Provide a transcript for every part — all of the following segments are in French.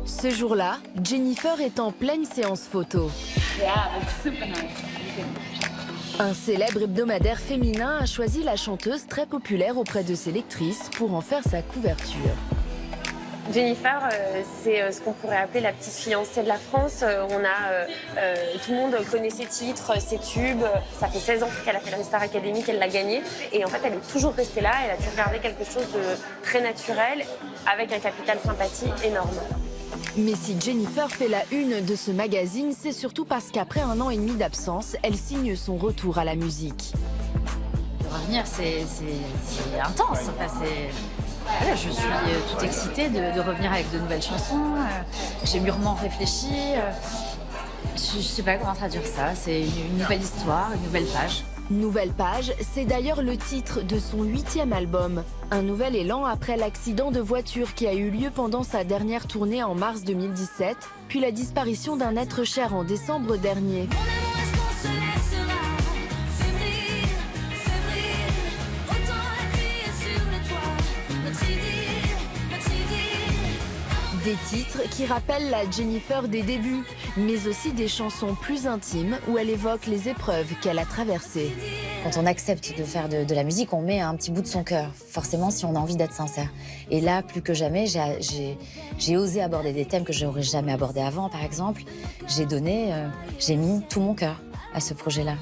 Ce jour-là, Jennifer est en pleine séance photo. Un célèbre hebdomadaire féminin a choisi la chanteuse très populaire auprès de ses lectrices pour en faire sa couverture. Jennifer, c'est ce qu'on pourrait appeler la petite fiancée de la France. Tout le monde connaît ses titres, ses tubes. Ça fait 16 ans qu'elle a fait la Star Academy, qu'elle l'a gagnée. Et en fait, elle est toujours restée là. Elle a toujours gardé quelque chose de très naturel, avec un capital sympathie énorme. Mais si Jennifer fait la une de ce magazine, c'est surtout parce qu'après 1 an et demi d'absence, elle signe son retour à la musique. Revenir, c'est intense. Enfin, voilà, je suis toute excitée de revenir avec de nouvelles chansons. J'ai mûrement réfléchi. Je ne sais pas comment traduire ça. C'est une nouvelle histoire, une nouvelle page. Nouvelle page, c'est d'ailleurs le titre de son 8e album. Un nouvel élan après l'accident de voiture qui a eu lieu pendant sa dernière tournée en mars 2017, puis la disparition d'un être cher en décembre dernier. Des titres qui rappellent la Jennifer des débuts, mais aussi des chansons plus intimes où elle évoque les épreuves qu'elle a traversées. Quand on accepte de faire de la musique, on met un petit bout de son cœur, forcément si on a envie d'être sincère. Et là, plus que jamais, j'ai osé aborder des thèmes que je n'aurais jamais abordés avant, par exemple. J'ai mis tout mon cœur à ce projet-là.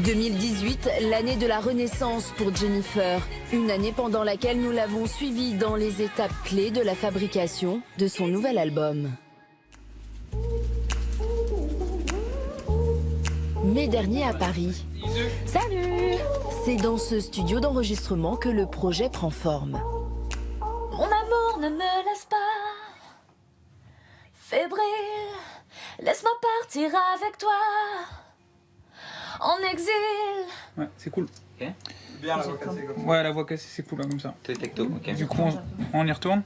2018, l'année de la renaissance pour Jennifer. Une année pendant laquelle nous l'avons suivie dans les étapes clés de la fabrication de son nouvel album. Mai dernier à Paris. Salut! C'est dans ce studio d'enregistrement que le projet prend forme. Mon amour ne me laisse pas fébrile. Laisse-moi partir avec toi en exil. Ouais, c'est cool. Ok. Bien la voix cassée comme ça. Ouais, la voix cassée, c'est cool là, comme ça. Tout tecto, ok. Du coup, on y retourne.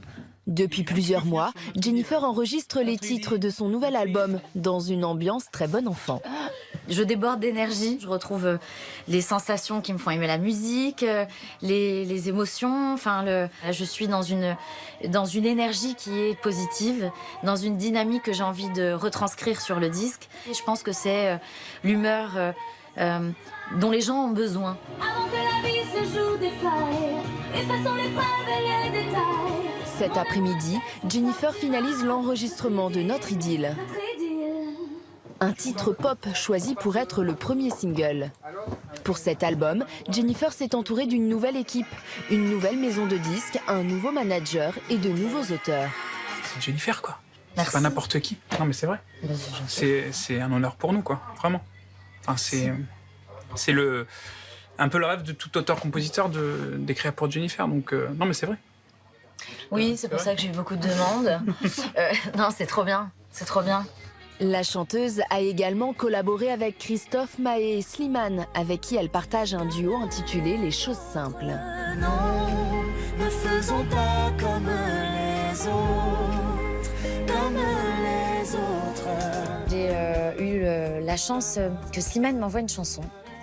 Depuis plusieurs mois, Jennifer enregistre les titres de son nouvel album dans une ambiance très bon enfant. Je déborde d'énergie, je retrouve les sensations qui me font aimer la musique, les émotions. Je suis dans une énergie qui est positive, dans une dynamique que j'ai envie de retranscrire sur le disque. Et je pense que c'est l'humeur dont les gens ont besoin. Avant que la vie se joue des failles, effaçons les preuves et les détails. Cet après-midi, Jennifer finalise l'enregistrement de Notre idylle. Un titre pop choisi pour être le premier single. Pour cet album, Jennifer s'est entourée d'une nouvelle équipe, une nouvelle maison de disques, un nouveau manager et de nouveaux auteurs. C'est Jennifer, quoi. Merci. C'est pas n'importe qui. Non, mais c'est vrai. C'est un honneur pour nous, quoi. Vraiment. Enfin, c'est un peu le rêve de tout auteur-compositeur d'écrire pour Jennifer. Donc, non, mais c'est vrai. Oui, c'est pour ça que j'ai eu beaucoup de demandes. Non, c'est trop bien, c'est trop bien. La chanteuse a également collaboré avec Christophe, Maé et Slimane, avec qui elle partage un duo intitulé Les choses simples. Non, ne faisons pas comme les autres, comme les autres. J'ai eu la chance que Slimane m'envoie une chanson.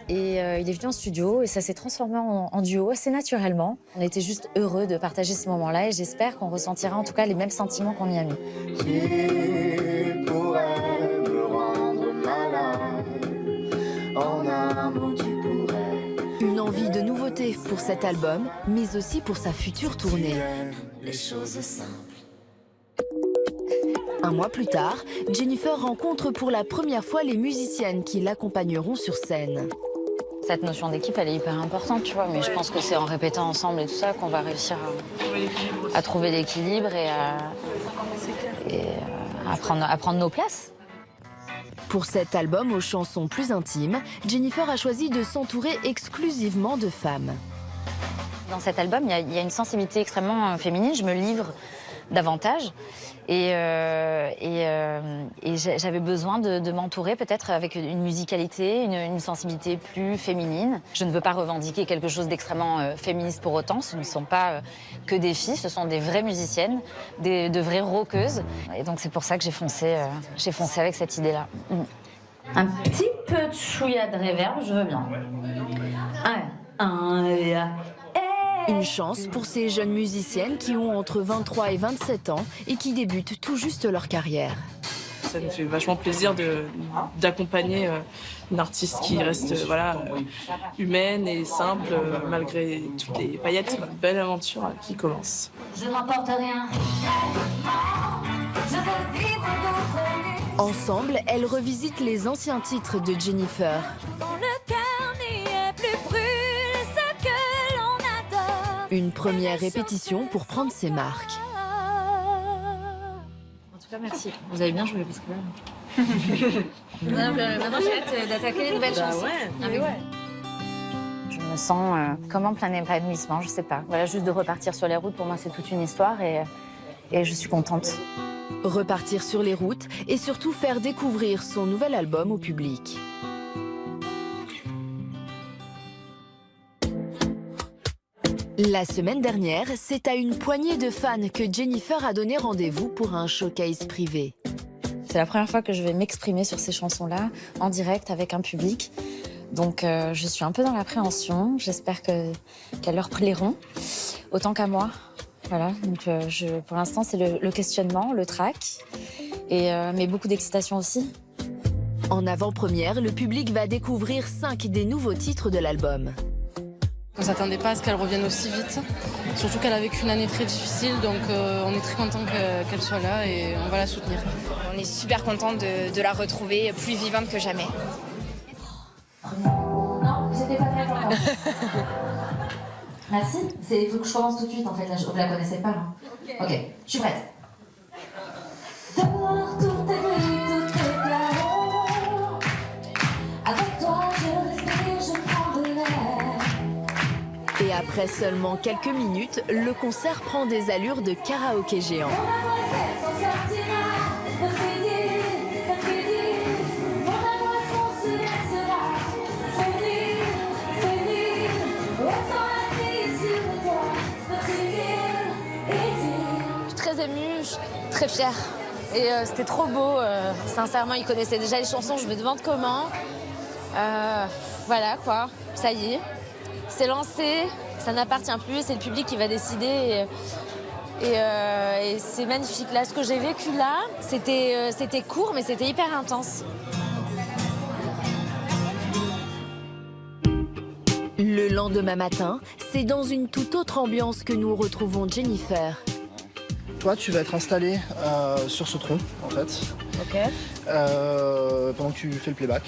Et il est venu en studio et ça s'est transformé en duo assez naturellement. On était juste heureux de partager ce moment-là et j'espère qu'on ressentira en tout cas les mêmes sentiments qu'on y a mis. Tu pourrais me rendre malade, en un mot tu pourrais. Une envie de nouveauté pour cet album, mais aussi pour sa future tournée. Les choses simples. 1 mois plus tard, Jennifer rencontre pour la première fois les musiciennes qui l'accompagneront sur scène. Cette notion d'équipe, elle est hyper importante, tu vois, mais je pense que c'est en répétant ensemble et tout ça qu'on va réussir à trouver l'équilibre et à prendre nos places. Pour cet album aux chansons plus intimes, Jennifer a choisi de s'entourer exclusivement de femmes. Dans cet album, il y a une sensibilité extrêmement féminine, je me livre davantage. Et j'avais besoin de m'entourer peut-être avec une musicalité, une sensibilité plus féminine. Je ne veux pas revendiquer quelque chose d'extrêmement féministe pour autant. Ce ne sont pas que des filles, ce sont des vraies musiciennes, de vraies rockeuses. Et donc c'est pour ça que j'ai foncé avec cette idée-là. Un petit peu de chouïa de réverb, je veux bien. Une chance pour ces jeunes musiciennes qui ont entre 23 et 27 ans et qui débutent tout juste leur carrière. Ça me fait vachement plaisir d'accompagner une artiste qui reste humaine et simple malgré toutes les paillettes. Une belle aventure qui commence. Je n'emporte rien. Je veux vivre d'autres nuits. Ensemble, elles revisitent les anciens titres de Jennifer. Dans le cœur n'y est plus brûle ce que l'on adore. Une première répétition pour prendre ses marques. En tout cas, merci. Vous avez bien joué parce que là... maintenant, j'ai hâte d'attaquer les nouvelles chansons. Je me sens comme en plein épanouissement, je sais pas. Voilà, juste de repartir sur les routes, pour moi, c'est toute une histoire et je suis contente. Repartir sur les routes et surtout faire découvrir son nouvel album au public. La semaine dernière, c'est à une poignée de fans que Jennifer a donné rendez-vous pour un showcase privé. C'est la première fois que je vais m'exprimer sur ces chansons-là, en direct, avec un public. Donc je suis un peu dans l'appréhension. J'espère qu'elles leur plairont, autant qu'à moi. Voilà, donc pour l'instant, c'est le questionnement, le trac, mais beaucoup d'excitation aussi. En avant-première, le public va découvrir 5 des nouveaux titres de l'album. On ne s'attendait pas à ce qu'elle revienne aussi vite, surtout qu'elle a vécu une année très difficile, donc on est très content qu'elle soit là et on va la soutenir. On est super content de la retrouver plus vivante que jamais. Non, j'étais pas prête encore. Merci. Il faut que je commence tout de suite en fait. Là, vous la connaissez pas là. Ok, je suis prête. Dehors, tout est gris, tout est blanc. Avec toi, je respire, je prends de l'air. Et après seulement quelques minutes, le concert prend des allures de karaoké géant. Mon mademoiselle s'en sortira. Notre idylle, mon amour, on se laissera. Félix, autant la vie sur le toit. Notre idylle. Je suis très émue, je suis très fière. Et c'était trop beau. Sincèrement, ils connaissaient déjà les chansons. Je me demande comment. Voilà quoi. Ça y est. C'est lancé. Ça n'appartient plus. C'est le public qui va décider. Et c'est magnifique. Là, ce que j'ai vécu là, c'était court, mais c'était hyper intense. Le lendemain matin, c'est dans une toute autre ambiance que nous retrouvons Jennifer. Toi, tu vas être installé sur ce tronc, en fait, pendant que tu fais le playback.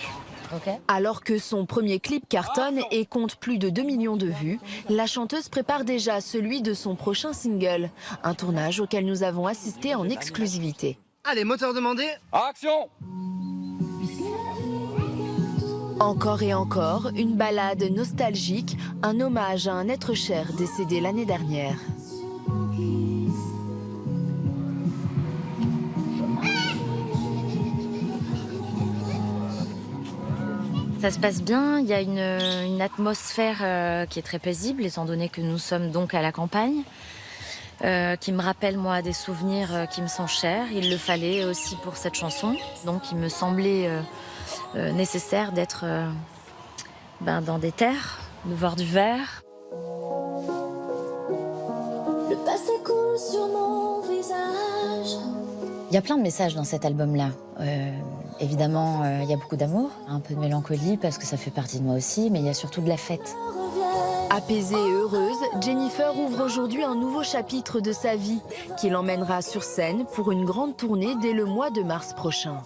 Alors que son premier clip cartonne et compte plus de 2 millions de vues, la chanteuse prépare déjà celui de son prochain single, un tournage auquel nous avons assisté en exclusivité. Allez, moteur demandé. Action! Encore et encore, une ballade nostalgique, un hommage à un être cher décédé l'année dernière. Ça se passe bien, il y a une atmosphère qui est très paisible, étant donné que nous sommes donc à la campagne, qui me rappelle moi des souvenirs qui me sont chers. Il le fallait aussi pour cette chanson, donc il me semblait nécessaire d'être dans des terres, de voir du vert. Le passé coule sur mon visage. Il y a plein de messages dans cet album-là. Évidemment, il y a beaucoup d'amour, un peu de mélancolie parce que ça fait partie de moi aussi, mais il y a surtout de la fête. Apaisée et heureuse, Jennifer ouvre aujourd'hui un nouveau chapitre de sa vie qui l'emmènera sur scène pour une grande tournée dès le mois de mars prochain.